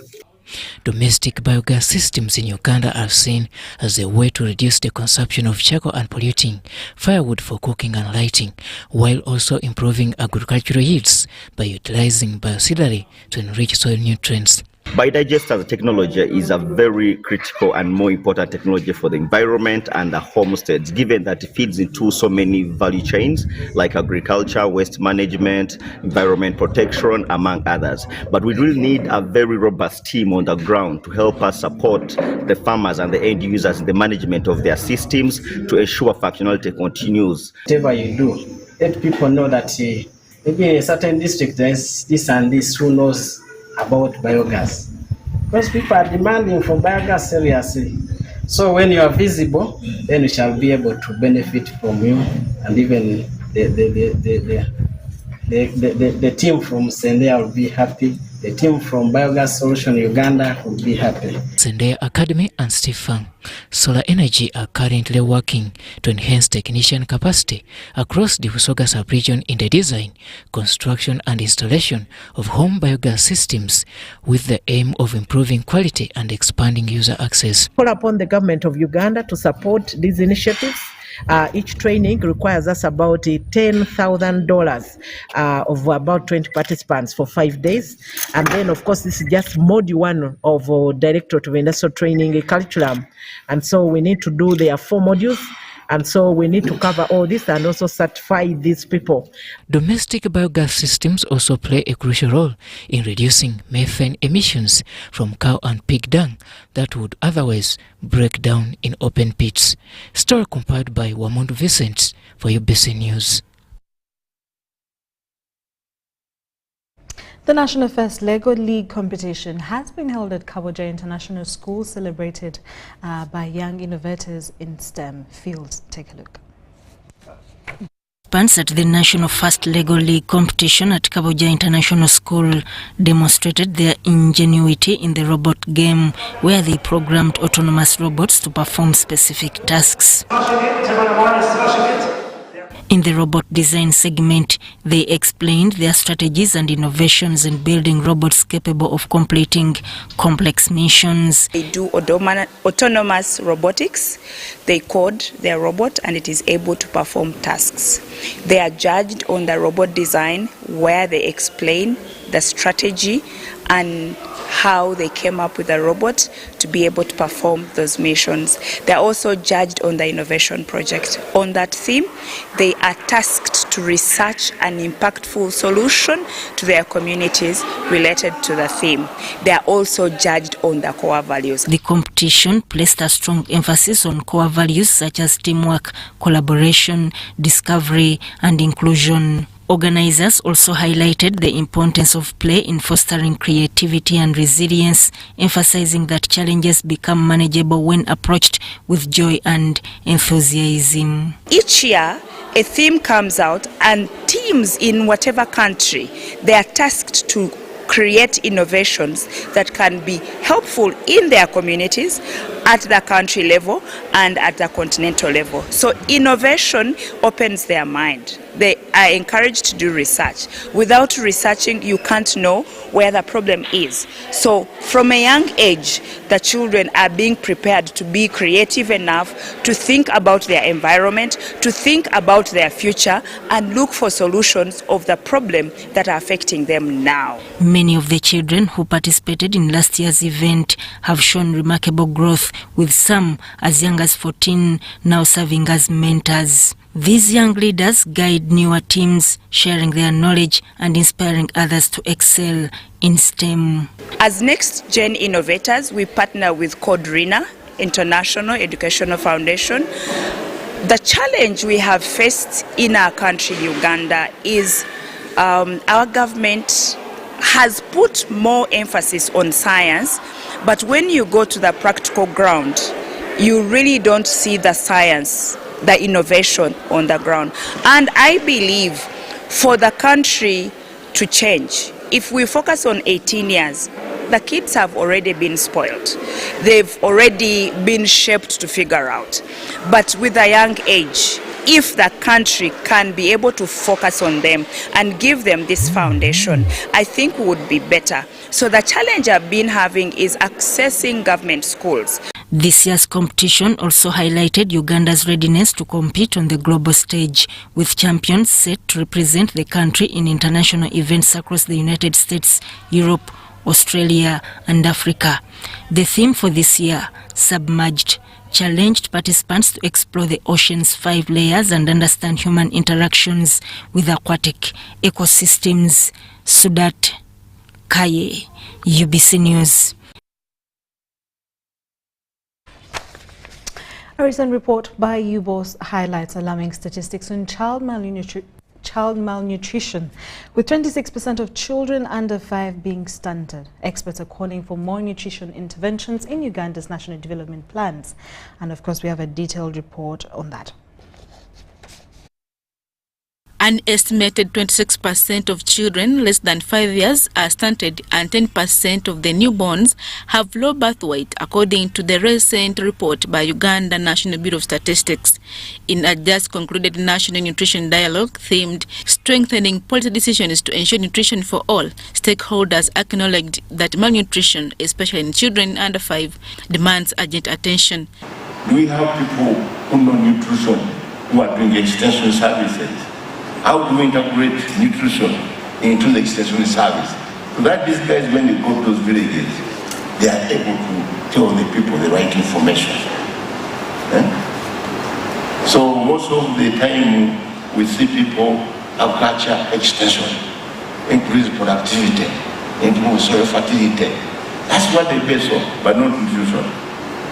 Domestic biogas systems in Uganda are seen as a way to reduce the consumption of charcoal and polluting firewood for cooking and lighting, while also improving agricultural yields by utilizing bioseedery to enrich soil nutrients. Biodigester technology is a very critical and more important technology for the environment and the homesteads, given that it feeds into so many value chains like agriculture, waste management, environment protection, among others. But we really need a very robust team on the ground to help us support the farmers and the end users in the management of their systems to ensure functionality continues. Whatever you do, let people know that maybe in a certain district there's this and this who knows about biogas, because people are demanding for biogas seriously. So when you are visible, then we shall be able to benefit from you, and even the team from Sendea will be happy. The team from Biogas Solution Uganda will be happy. Sendea Academy and Stefan Solar Energy are currently working to enhance technician capacity across the Busoga sub-region in the design, construction and installation of home biogas systems with the aim of improving quality and expanding user access. Call upon the government of Uganda to support these initiatives. Each training requires us about $10,000 of about 20 participants for 5 days. And then, of course, this is just module 1 of Directorate of Industrial Training curriculum. And so we need to do their 4 modules. And so we need to cover all this and also certify these people. Domestic biogas systems also play a crucial role in reducing methane emissions from cow and pig dung that would otherwise break down in open pits. Story compiled by Wamundu Vincent for UBC News. The National First Lego League competition has been held at Kaboja International School, celebrated by young innovators in STEM fields. Take a look. Participants at the National First Lego League competition at Kaboja International School demonstrated their ingenuity in the robot game, where they programmed autonomous robots to perform specific tasks. In the robot design segment, they explained their strategies and innovations in building robots capable of completing complex missions. They do autonomous robotics. They code their robot and it is able to perform tasks. They are judged on the robot design, where they explain the strategy and how they came up with a robot to be able to perform those missions. They are also judged on the innovation project. On that theme, they are tasked to research an impactful solution to their communities related to the theme. They are also judged on the core values. The competition placed a strong emphasis on core values such as teamwork, collaboration, discovery, and inclusion. Organizers also highlighted the importance of play in fostering creativity and resilience, emphasizing that challenges become manageable when approached with joy and enthusiasm. Each year, a theme comes out and teams in whatever country, they are tasked to create innovations that can be helpful in their communities at the country level and at the continental level. So innovation opens their mind. They are encouraged to do research. Without researching, you can't know where the problem is. So from a young age, the children are being prepared to be creative enough to think about their environment, to think about their future, and look for solutions of the problem that are affecting them now. Many of the children who participated in last year's event have shown remarkable growth, with some as young as 14 now serving as mentors. These young leaders guide newer teams, sharing their knowledge and inspiring others to excel in STEM. As next-gen innovators, we partner with CodeRina, International Educational Foundation. The challenge we have faced in our country, Uganda, is our government has put more emphasis on science, but when you go to the practical ground, you really don't see the science, the innovation on the ground. And I believe for the country to change, if we focus on 18 years, the kids have already been spoiled. They've already been shaped to figure out. But with a young age, if the country can be able to focus on them and give them this foundation, I think would be better. So the challenge I've been having is accessing government schools. This year's competition also highlighted Uganda's readiness to compete on the global stage, with champions set to represent the country in international events across the United States, Europe, Australia, and Africa. The theme for this year, Submerged, challenged participants to explore the ocean's 5 layers and understand human interactions with aquatic ecosystems. Sudat Kaye, UBC News. A recent report by UBOS highlights alarming statistics on child malnutrition, with 26% of children under 5 being stunted. Experts are calling for more nutrition interventions in Uganda's national development plans. And of course, we have a detailed report on that. An estimated 26% of children less than 5 years are stunted, and 10% of the newborns have low birth weight, according to the recent report by Uganda National Bureau of Statistics. In a just concluded National Nutrition Dialogue themed Strengthening Policy Decisions to Ensure Nutrition for All, stakeholders acknowledged that malnutrition, especially in children under 5, demands urgent attention. Do we have people who know nutrition who are doing extension services? How do we integrate nutrition into the extension service? So that these guys, when they go to those villages, they are able to tell the people the right information. So most of the time we see people agriculture extension, increase productivity, improve soil fertility. That's what they base on, but not nutrition.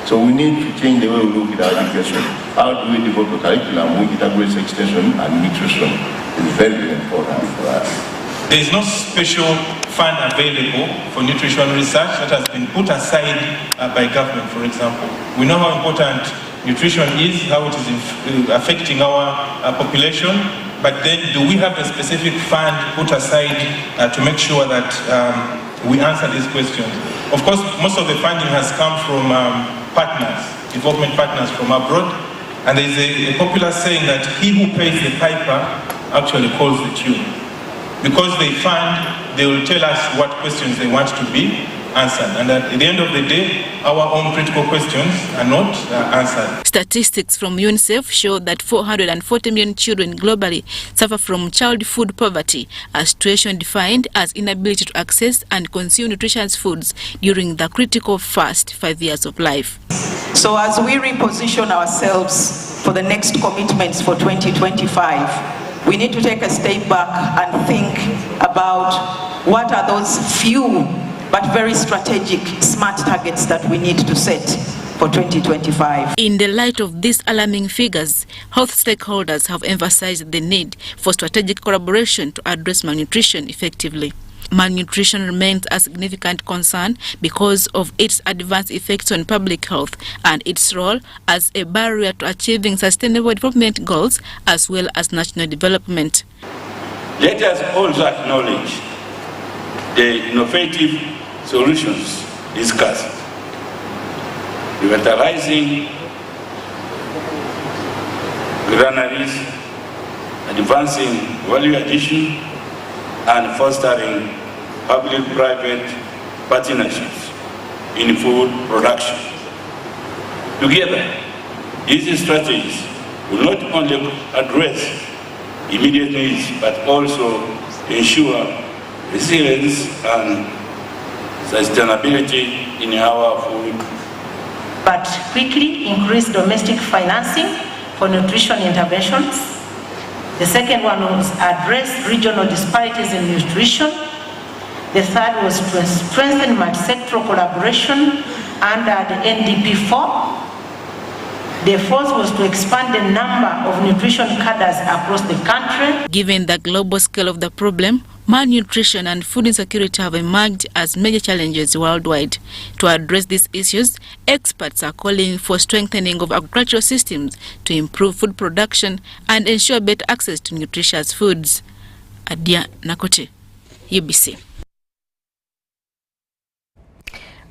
So we need to change the way we look at our education. How do we develop a curriculum which integrates extension and nutrition? It's very, very important for us. There is no special fund available for nutrition research that has been put aside by government, for example. We know how important nutrition is, how it is affecting our population, but then do we have a specific fund put aside to make sure that we answer these questions? Of course, most of the funding has come from partners, development partners from abroad, and there is a popular saying that he who pays the piper actually calls the tune. Because they fund, they will tell us what questions they want to be answered, and at the end of the day, our own critical questions are not answered. Statistics from UNICEF show that 440 million children globally suffer from child food poverty, a situation defined as inability to access and consume nutritious foods during the critical first 5 years of life. So as we reposition ourselves for the next commitments for 2025, we need to take a step back and think about what are those few but very strategic, smart targets that we need to set for 2025. In the light of these alarming figures, health stakeholders have emphasized the need for strategic collaboration to address malnutrition effectively. Malnutrition remains a significant concern because of its adverse effects on public health and its role as a barrier to achieving sustainable development goals as well as national development. Let us also acknowledge the innovative solutions discussed, revitalizing granaries, advancing value addition, and fostering public-private partnerships in food production. Together, these strategies will not only address immediate needs, but also ensure resilience and sustainability in our food. But quickly increase domestic financing for nutrition interventions. The second one was address regional disparities in nutrition. The third was to strengthen multi-sectoral collaboration under the NDP4. The fourth was to expand the number of nutrition cadres across the country. Given the global scale of the problem, malnutrition and food insecurity have emerged as major challenges worldwide. To address these issues, experts are calling for strengthening of agricultural systems to improve food production and ensure better access to nutritious foods. Adia Nakote, UBC.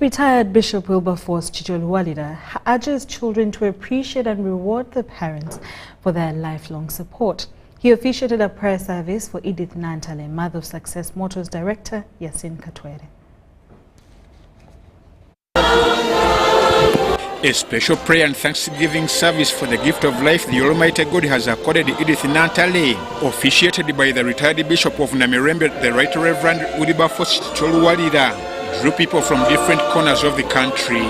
Retired Bishop Wilberforce Chicholuwalida urges children to appreciate and reward their parents for their lifelong support. He officiated a prayer service for Edith Nantale, Mother of Success Motors Director Yasin Katwere. A special prayer and thanksgiving service for the gift of life the Almighty God has accorded Edith Nantale, officiated by the retired Bishop of Namirembe, the Right Reverend Wilberforce Chicholuwalida, drew people from different corners of the country.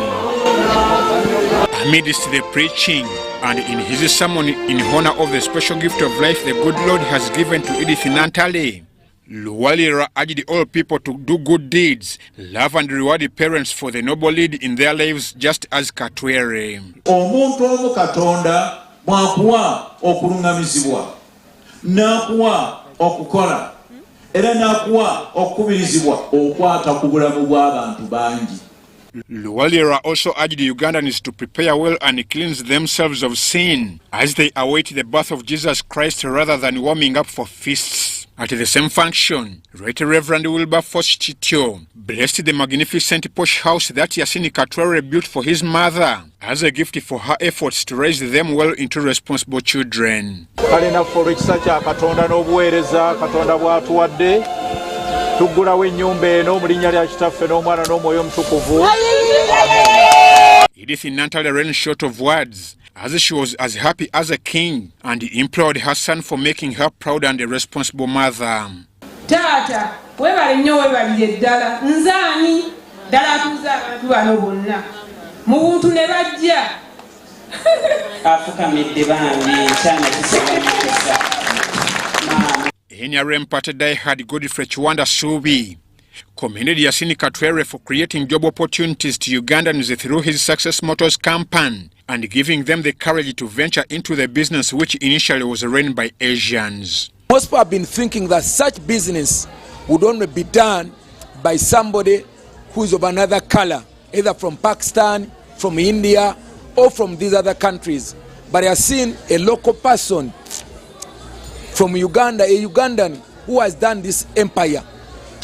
Amidst the preaching and in his sermon in honor of the special gift of life the good Lord has given to Edith Nantale, Luwalira urged all people to do good deeds, love and reward the parents for the noble lead in their lives, just as Katwere. Omuntu omu Katonda mwakuwa okulungamizibwa, nakuwa okukola, era nakuwa okubirizibwa okwata ku bulamu bw'abantu bangi. Luwalira also urged the Ugandans to prepare well and cleanse themselves of sin as they await the birth of Jesus Christ rather than warming up for feasts. At the same function, Right Reverend Wilberforce Chicho blessed the magnificent posh house that Yasin Katwere built for his mother as a gift for her efforts to raise them well into responsible children. Tuggulawo ennyumba eno mu linnya lya kitaffe n'omwana n'omwoyo omutukuvu. Edith Nantale ran short of words as she was as happy as a king and implored her son for making her proud and a responsible mother. Taata, webale nnyo webalire ddala, nzaani ddala atuuze abantu bano bonna. Mu buntu ne bajja. Afukamidde bange nkyana kisabamikisa. NRM party diehard Godfrey Chiwanda Subi commended Yasin Katwere for creating job opportunities to Ugandans through his Success Motors campaign and giving them the courage to venture into the business which initially was run by Asians. Most people have been thinking that such business would only be done by somebody who is of another color, either from Pakistan, from India, or from these other countries. But I have seen a local person from Uganda, a Ugandan who has done this empire.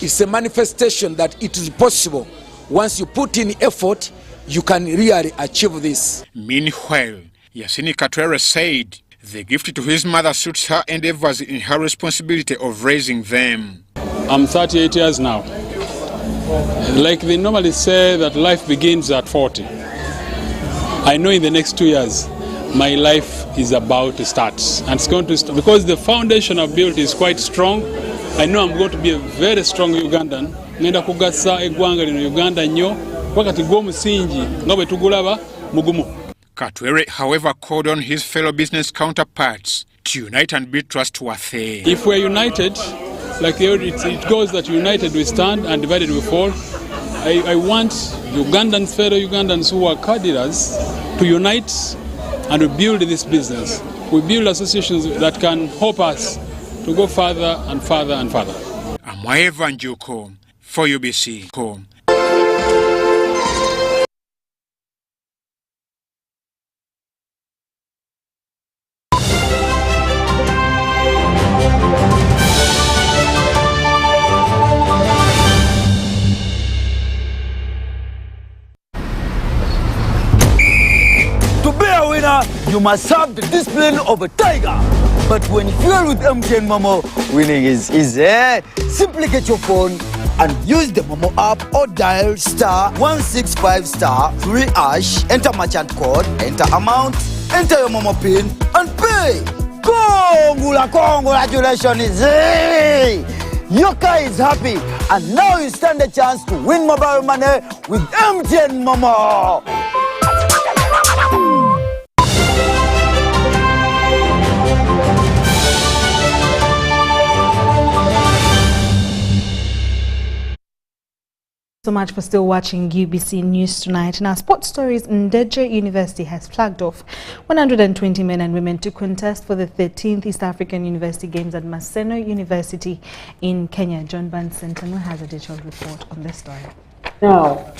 It's a manifestation that it is possible. Once you put in effort, you can really achieve this. Meanwhile, Yasin Katwere said the gift to his mother suits her endeavors in her responsibility of raising them. I'm 38 years now. Like they normally say that life begins at 40. I know in the next 2 years, my life is about to start, and it's going to start because the foundation I've built is quite strong. I know I'm going to be a very strong Ugandan. Ngenda kugasa eggwanga lino Uganda nnyo wakati gw'omusingi nga bwe tugulaba mugumu. Katwere, however, called on his fellow business counterparts to unite and be trustworthy. If we're united, like it goes that united we stand and divided we fall, I want Ugandans, fellow Ugandans who are car dealers to unite and we build this business. We build associations that can help us to go further and further and further. Amwaeva Njuko for UBC. You must have the discipline of a tiger. But when fueled with MTN Momo, winning is easy. Simply get your phone and use the Momo app or dial *165*3#, enter merchant code, enter amount, enter your Momo PIN, and pay. Congratulations! Your car is happy, and now you stand a chance to win mobile money with MTN Momo. So so much for still watching UBC News Tonight. Now, sports stories. Ndeje University has flagged off 120 men and women to contest for the 13th East African University Games at Maseno University in Kenya. John Bansenton has a detailed report on this story. Now,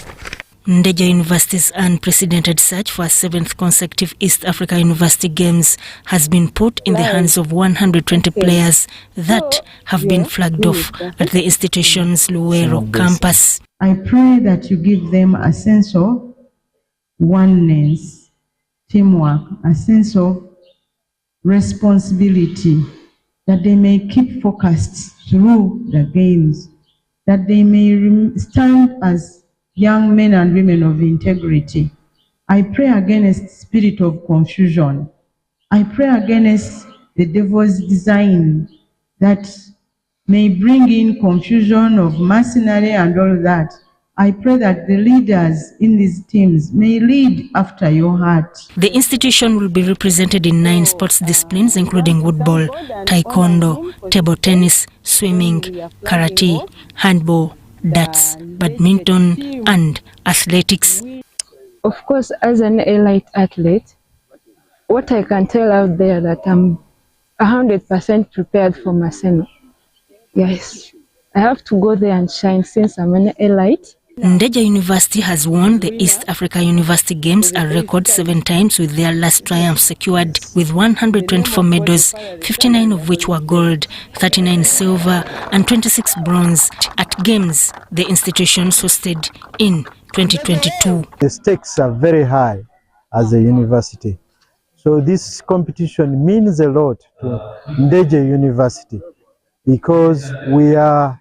Ndeje University's unprecedented search for a 7th consecutive East Africa University Games has been put in the hands of 120 players that have been flagged off at the institution's Luwero campus. I pray that you give them a sense of oneness, teamwork, a sense of responsibility, that they may keep focused through the games, that they may stand as young men and women of integrity. I pray against spirit of confusion. I pray against the devil's design that may bring in confusion of mercenary and all that. I pray that the leaders in these teams may lead after your heart. The institution will be represented in 9 sports disciplines, including woodball, taekwondo, table tennis, swimming, karate, handball, darts, badminton, and athletics. Of course, as an elite athlete, what I can tell out there that I'm 100% prepared for Maseno. Yes, I have to go there and shine since I'm an elite. Ndeje University has won the East Africa University Games a record 7 times, with their last triumph secured with 124 medals, 59 of which were gold, 39 silver and 26 bronze at games the institutions hosted in 2022. The stakes are very high as a university. So this competition means a lot to Ndeje University because we are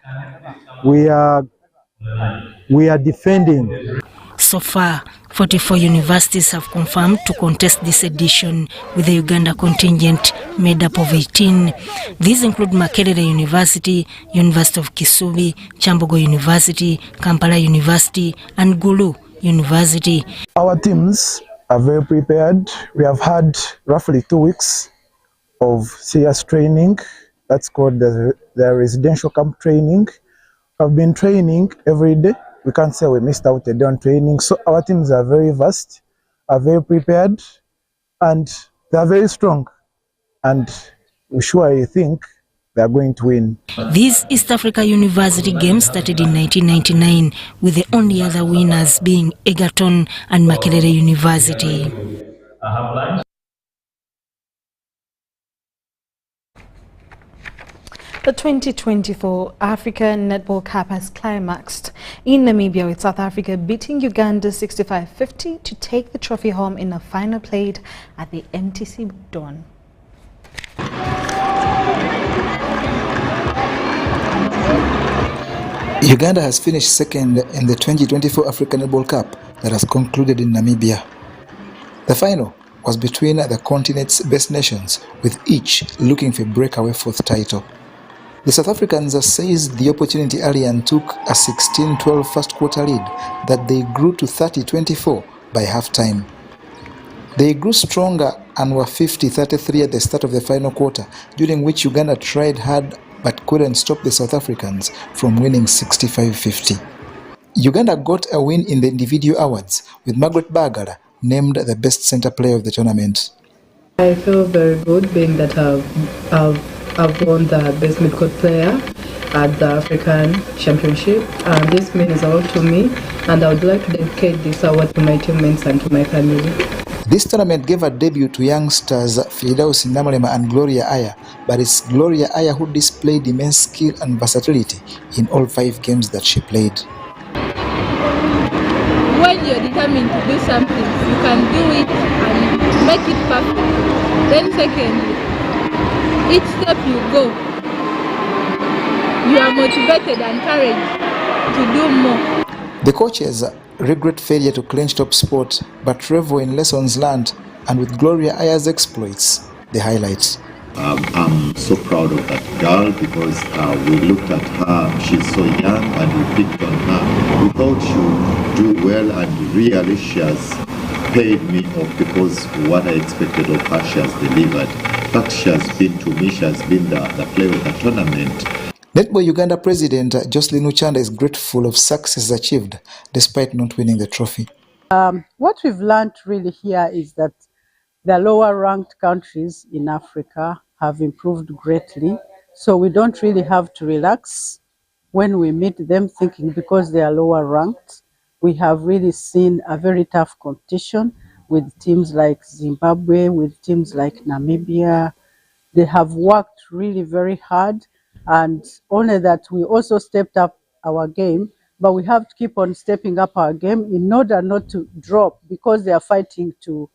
defending. So far, 44 universities have confirmed to contest this edition, with the Uganda contingent made up of 18. These include Makerere University, University of Kisubi, Chambogo University, Kampala University, and Gulu University. Our teams are very prepared. We have had roughly 2 weeks of serious training. That's called the residential camp training. I've been training every day. We can't say we missed out a day on training. So our teams are very vast, are very prepared, and they are very strong. And we surely think they are going to win. These East Africa University Games started in 1999, with the only other winners being Egerton and Makerere University. The 2024 African Netball Cup has climaxed in Namibia, with South Africa beating Uganda 65-50 to take the trophy home in a final played at the MTC Dawn. Uganda has finished second in the 2024 African Netball Cup that has concluded in Namibia. The final was between the continent's best nations, with each looking for a breakaway 4th title. The South Africans seized the opportunity early and took a 16-12 first quarter lead that they grew to 30-24 by halftime. They grew stronger and were 50-33 at the start of the final quarter, during which Uganda tried hard but couldn't stop the South Africans from winning 65-50. Uganda got a win in the individual awards, with Margaret Bagala named the best center player of the tournament. I feel very good, being that I've won the best mid-court player at the African Championship. This means a lot to me, and I would like to dedicate this award to my teammates and to my family. This tournament gave a debut to youngsters Fidelis Namulema and Gloria Aya, but it's Gloria Aya who displayed immense skill and versatility in all 5 games that she played. When you're determined to do something, you can do it and make it perfect. Then secondly, each step you go, you are motivated and encouraged to do more. The coaches regret failure to clinch top spot, but revel in lessons learned, and with Gloria Aya's exploits, the highlights. I'm so proud of that girl because we looked at her, she's so young, and we picked on her. We thought she would do well, and really she has paid me off because what I expected of her, she has delivered. In fact, she has been, to me, she has been the player of the tournament. Netball Uganda President Jocelyn Uchanda is grateful of success achieved despite not winning the trophy. What we've learned really here is that the lower ranked countries in Africa have improved greatly. So we don't really have to relax when we meet them thinking because they are lower ranked. We have really seen a very tough competition with teams like Zimbabwe, with teams like Namibia. They have worked really very hard, and only that we also stepped up our game, but we have to keep on stepping up our game in order not to drop because they are fighting to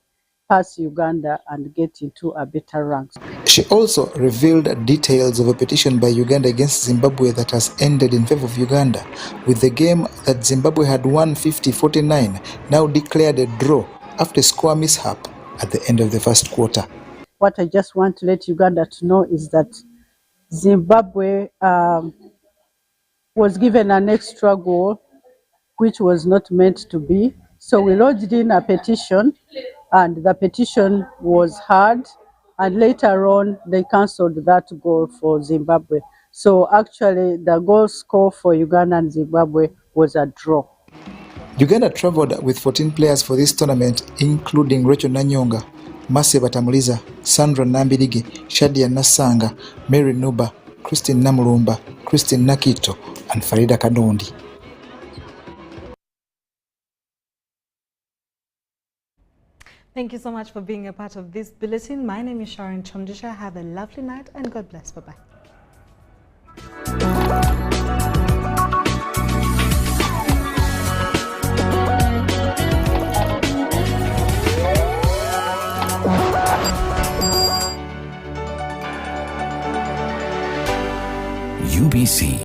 pass Uganda and get into a better rank. She also revealed details of a petition by Uganda against Zimbabwe that has ended in favor of Uganda, with the game that Zimbabwe had won 50-49 now declared a draw after a score mishap at the end of the first quarter. What I just want to let Uganda to know is that Zimbabwe was given an extra goal, which was not meant to be. So we lodged in a petition, and the petition was heard, and later on they cancelled that goal for Zimbabwe. So actually the goal score for Uganda and Zimbabwe was a draw. Uganda travelled with 14 players for this tournament, including Rachel Nanyonga, Mercy Batamuliza, Sandra Nambirige, Shadia Nasanga, Mary Nuba, Christine Namulumba, Christine Nakito, and Farida Kadondi. Thank you so much for being a part of this bulletin. My name is Sharon Kyomugisha. Have a lovely night and God bless. Bye-bye. UBC